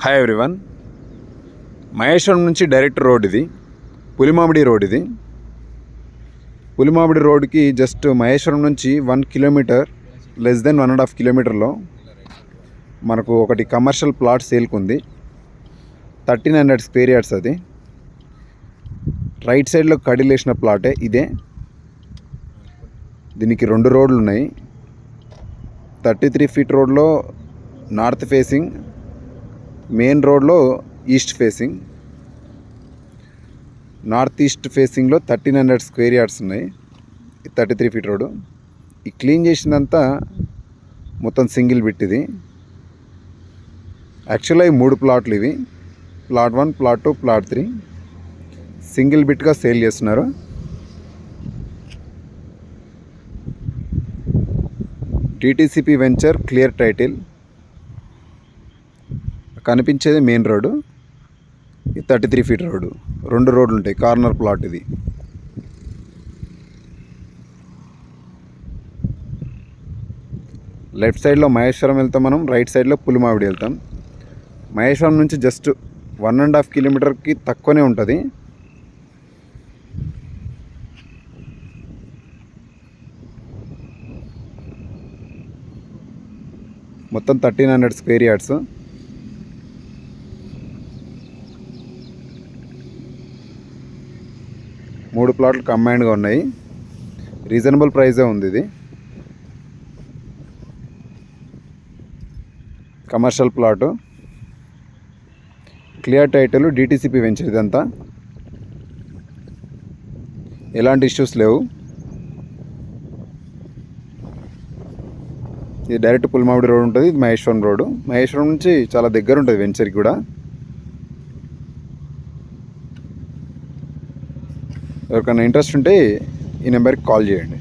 Hi everyone. Maheshwaram నుంచి direct road ఇది, Pulimamidi road ఇది. పులిమామిడి రోడ్కి జస్ట్ మహేశ్వరం నుంచి 1 కిలోమీటర్ లెస్ దెన్ 1.5 కిలోమీటర్లో మనకు ఒకటి కమర్షియల్ ప్లాట్ సేల్కుంది. 1300 square yards. అది రైట్ సైడ్లో కడిలేసిన ప్లాటే ఇదే. దీనికి 2 రోడ్లు ఉన్నాయి. 33 ఫీట్ రోడ్లో నార్త్ ఫేసింగ్, మెయిన్ రోడ్లో ఈస్ట్ ఫేసింగ్. నార్త్ ఈస్ట్ ఫేసింగ్లో 1300 స్క్వేర్ యార్డ్స్ ఉన్నాయి. 33 ఫీట్ రోడ్డు. ఈ క్లీన్ చేసిందంతా మొత్తం సింగిల్ బిట్ ఇది. యాక్చువల్గా ఈ 3 ప్లాట్లు ఇవి. ప్లాట్ 1, ప్లాట్ 2, ప్లాట్ 3 సింగిల్ బిట్గా సేల్ చేస్తున్నారు. TTCP venture, clear title. కనిపించేది మెయిన్ రోడ్డు, ఈ 33 ఫీట్ రోడ్డు. 2 రోడ్లు ఉంటాయి. కార్నర్ ప్లాట్ ఇది. లెఫ్ట్ సైడ్లో మహేశ్వరం వెళ్తాం మనం, రైట్ సైడ్లో పులిమామిడి వెళ్తాం. మహేశ్వరం నుంచి జస్ట్ 1.5 కిలోమీటర్కి తక్కువనే ఉంటుంది. మొత్తం 1300 స్క్వేర్ యార్డ్స్. మూడు ప్లాట్లు కంబైన్డ్గా ఉన్నాయి. రీజనబుల్ ప్రైజే ఉంది ఇది. Commercial plot, clear title, DTCP venture. ఇదంతా ఎలాంటి ఇష్యూస్ లేవు. ఇది డైరెక్ట్ పులిమామిడి రోడ్ ఉంటుంది. ఇది మహేశ్వరం రోడ్డు. మహేశ్వరం నుంచి చాలా దగ్గర ఉంటుంది వెంచర్కి కూడా. ఎవరికైనా ఇంట్రెస్ట్ ఉంటే ఈ నెంబర్కి కాల్ చేయండి.